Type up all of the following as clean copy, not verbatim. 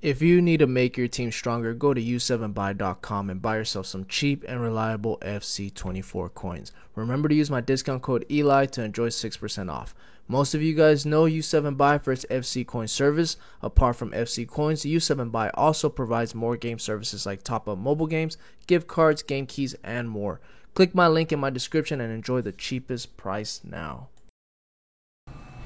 If you need to make your team stronger, go to u7buy.com and buy yourself some cheap and reliable FC24 coins. Remember to use my discount code ELI to enjoy 6% off. Most of you guys know U7Buy for its FC coin service. Apart from FC coins, U7Buy also provides more game services like top-up mobile games, gift cards, game keys, and more. Click my link in my description and enjoy the cheapest price now.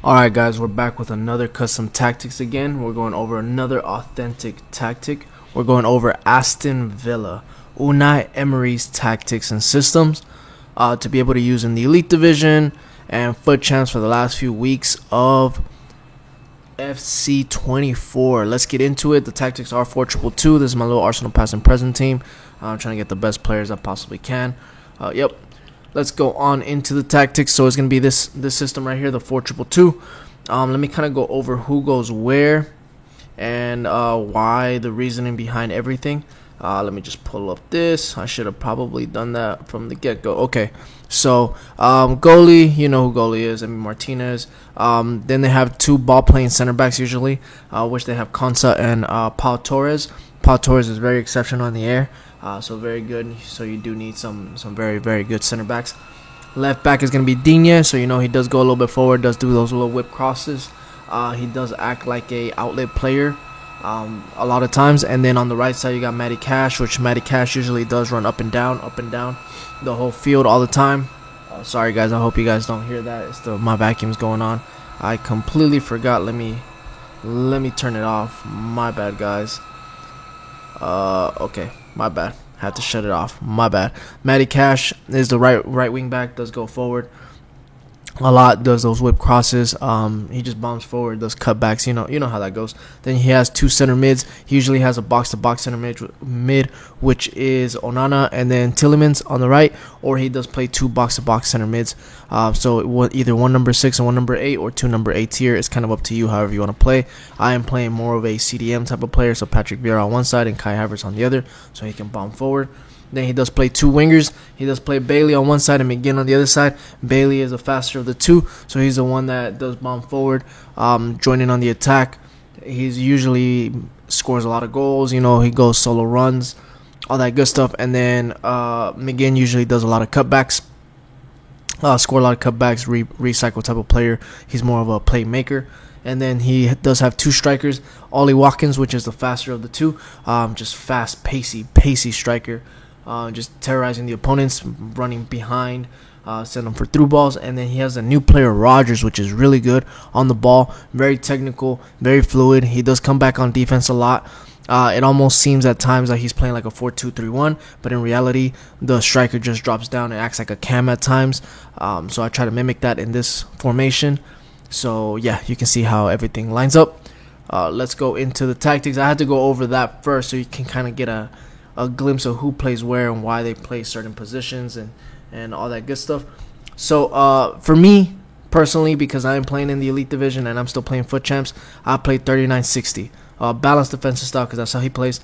Alright guys, we're back with another custom tactics again. We're going over another authentic tactic. We're going over Aston Villa, Unai Emery's tactics and systems to be able to use in the Elite Division and FUT Champs for the last few weeks of FC24. Let's get into it. The tactics are 4-2-2. This is my little Arsenal past and present team. I'm trying to get the best players I possibly can. Yep. Let's go on into the tactics. So it's going to be this system right here, the 4-2-2. Let me kind of go over who goes where and why, the reasoning behind everything. Let me just pull up this. I should have probably done that from the get-go. Okay, so goalie, you know who goalie is, Martinez. Then they have two ball-playing center backs usually, which they have Konsa and Pau Torres. Pau Torres is very exceptional in the air. So very good. So you do need some very, very good center backs. Left back is going to be Digne. So you know he does go a little bit forward, does do those little whip crosses. He does act like a outlet player a lot of times. And then on the right side you got Matty Cash, which Matty Cash usually does run up and down the whole field all the time. Sorry guys, I hope you guys don't hear that. It's my vacuum's going on. I completely forgot. Let me turn it off. My bad guys. Okay, my bad. Had to shut it off. My bad. Matty Cash is the right wing back. Does go forward a lot. Does those whip crosses. He just bombs forward. Does cutbacks. You know how that goes. Then he has two center mids. He usually has a box-to-box center mid, which is Onana and then Tielemans on the right. Or he does play two box-to-box center mids. So either one number 6 and one number 8, or two number 8 here. It's kind of up to you, however you want to play. I am playing more of a CDM type of player, so Patrick Vieira on one side and Kai Havertz on the other, so he can bomb forward. Then he does play two wingers. He does play Bailey on one side and McGinn on the other side. Bailey is the faster of the two, so he's the one that does bomb forward, joining on the attack. He's usually scores a lot of goals. You know, he goes solo runs, all that good stuff. And then McGinn usually does a lot of cutbacks. Score a lot of cutbacks, recycle type of player. He's more of a playmaker. And then he does have two strikers. Ollie Watkins, which is the faster of the two. Just fast, pacey striker. Just terrorizing the opponents, running behind, send them for through balls. And then he has a new player, Rogers, which is really good on the ball. Very technical, very fluid. He does come back on defense a lot. It almost seems at times like he's playing like a 4-2-3-1, but in reality, the striker just drops down and acts like a cam at times. So I try to mimic that in this formation. So yeah, you can see how everything lines up. Let's go into the tactics. I had to go over that first so you can kind of get a glimpse of who plays where and why they play certain positions and all that good stuff. So for me personally, because I am playing in the Elite Division and I'm still playing FUT Champs, I play 39-60. Balanced defensive style, because that's how he plays.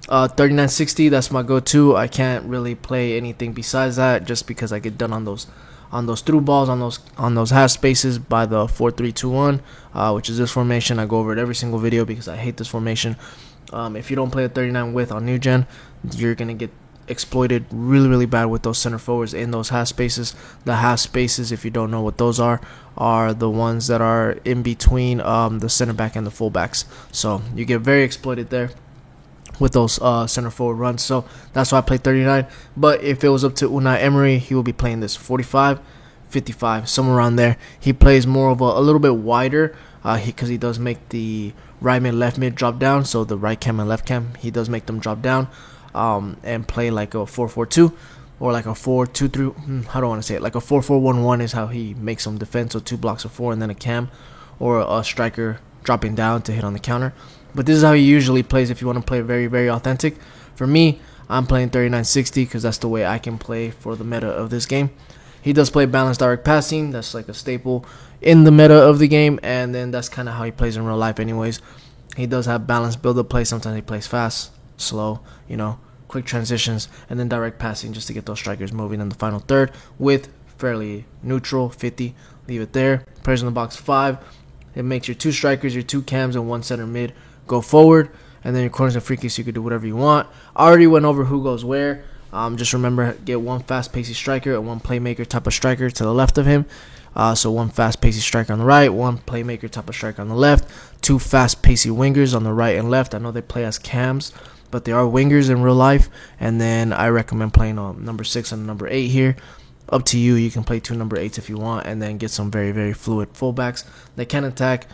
39-60, that's my go-to. I can't really play anything besides that, just because I get done on those through balls, on those half spaces by the 4-3-2-1, which is this formation. I go over it every single video because I hate this formation. If you don't play a 39 width on New Gen, you're gonna get exploited really bad with those center forwards in those half spaces. The half spaces, if you don't know what those are the ones that are in between the center back and the fullbacks. So you get very exploited there with those center forward runs. So that's why I play 39. But if it was up to Unai Emery, he will be playing this 45, 55, somewhere around there. He plays more of a little bit wider because he does make the right mid, left mid drop down. So the right cam and left cam, he does make them drop down and play like a 4-4-2 or like a 4-2-3. How do I want to say it? Like a 4-4-1-1 is how he makes them defend. So two blocks of 4 and then a cam or a striker dropping down to hit on the counter. But this is how he usually plays if you want to play very, very authentic. For me, I'm playing 39-60 because that's the way I can play for the meta of this game. He does play balanced direct passing. That's like a staple in the meta of the game. And then that's kind of how he plays in real life anyways. He does have balanced build-up play. Sometimes he plays fast, slow, quick transitions, and then direct passing just to get those strikers moving in the final third with fairly neutral 50. Leave it there. Players in the box 5. It makes your 2 strikers, your 2 cams, and 1 center mid go forward. and then your corners and free kicks you could do whatever you want. I already went over who goes where. Just remember, get one fast pacey striker and one playmaker type of striker to the left of him. So one fast pacey striker on the right, one playmaker type of striker on the left, two fast pacey wingers on the right and left. I know they play as cams, but they are wingers in real life. And then I recommend playing on number 6 and number 8 here. Up to you. You can play 2 number 8s if you want, and then get some very, very fluid fullbacks. They can attack,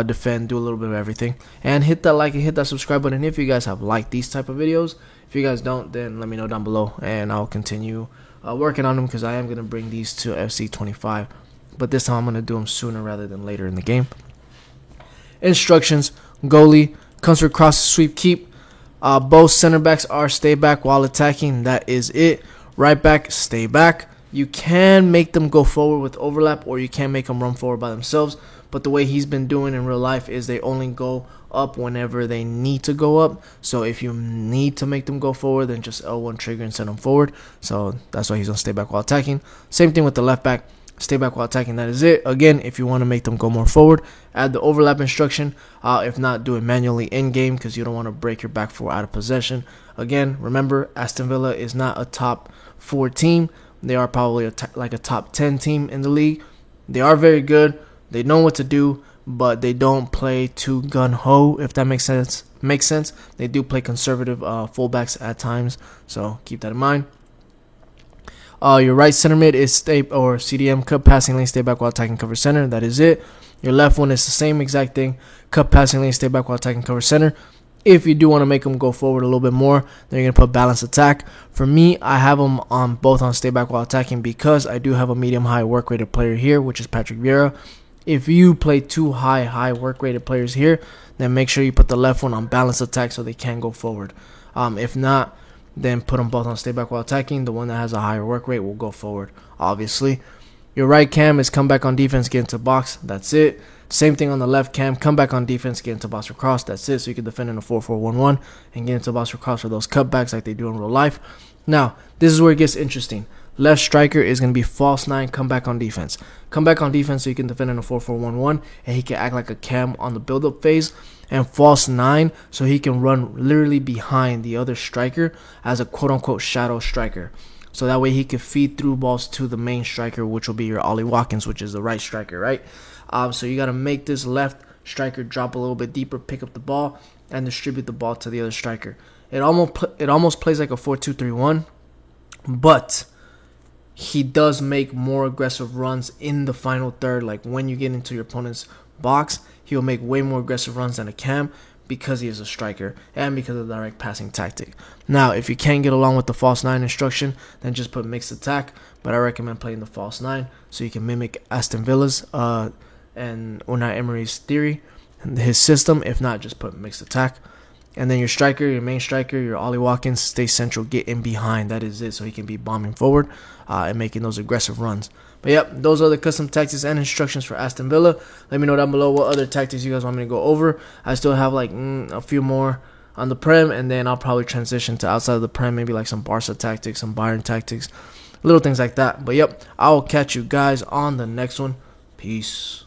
defend, do a little bit of everything. And hit that like and hit that subscribe button if you guys have liked these type of videos. If you guys don't, then let me know down below, and I'll continue working on them, because I am going to bring these to FC25. But this time I'm going to do them sooner rather than later in the game. Instructions: goalie comes for cross, sweep, keep. Both center backs are stay back while attacking. That is it. Right back, stay back. You can make them go forward with overlap, or you can make them run forward by themselves. But the way he's been doing in real life is they only go up whenever they need to go up. So if you need to make them go forward, then just L1 trigger and send them forward. So that's why he's going to stay back while attacking. Same thing with the left back. Stay back while attacking. That is it. Again, if you want to make them go more forward, add the overlap instruction. If not, do it manually in-game, because you don't want to break your back four out of possession. Again, remember, Aston Villa is not a top 4 team. They are probably like a top 10 team in the league. They are very good. They know what to do, but they don't play too gun-ho, if that makes sense. They do play conservative fullbacks at times, so keep that in mind. Your right center mid is stay or CDM, cut passing lane, stay back while attacking, cover center. That is it. Your left one is the same exact thing, cut passing lane, stay back while attacking, cover center. If you do want to make them go forward a little bit more, then you're going to put balance attack. For me, I have them on both on stay back while attacking, because I do have a medium-high work-rated player here, which is Patrick Vieira. If you play 2 high work-rated players here, then make sure you put the left one on balance attack so they can go forward. If not, then put them both on stay back while attacking. The one that has a higher work rate will go forward, obviously. Your right cam is come back on defense, get into box. That's it. Same thing on the left cam. Come back on defense, get into box or cross. That's it. So you can defend in a 4-4-1-1 and get into box or cross for those cutbacks like they do in real life. Now, this is where it gets interesting. Left striker is going to be false 9, come back on defense. Come back on defense so you can defend in a 4-4-1-1, and he can act like a cam on the build-up phase. And false 9 so he can run literally behind the other striker as a quote-unquote shadow striker. So that way he can feed through balls to the main striker, which will be your Ollie Watkins, which is the right striker, right? So you got to make this left striker drop a little bit deeper, pick up the ball, and distribute the ball to the other striker. It almost plays like a 4-2-3-1, but he does make more aggressive runs in the final third. Like when you get into your opponent's box, he'll make way more aggressive runs than a cam, because he is a striker and because of the direct passing tactic. Now, if you can't get along with the false 9 instruction, then just put mixed attack. But I recommend playing the false 9 so you can mimic Aston Villa's and Unai Emery's theory and his system. If not, just put mixed attack. And then your striker, your main striker, your Ollie Watkins, stay central, get in behind. That is it, so he can be bombing forward and making those aggressive runs. But yep, those are the custom tactics and instructions for Aston Villa. Let me know down below what other tactics you guys want me to go over. I still have like a few more on the Prem, and then I'll probably transition to outside of the Prem, maybe like some Barca tactics, some Bayern tactics, little things like that. But yep, I'll catch you guys on the next one. Peace.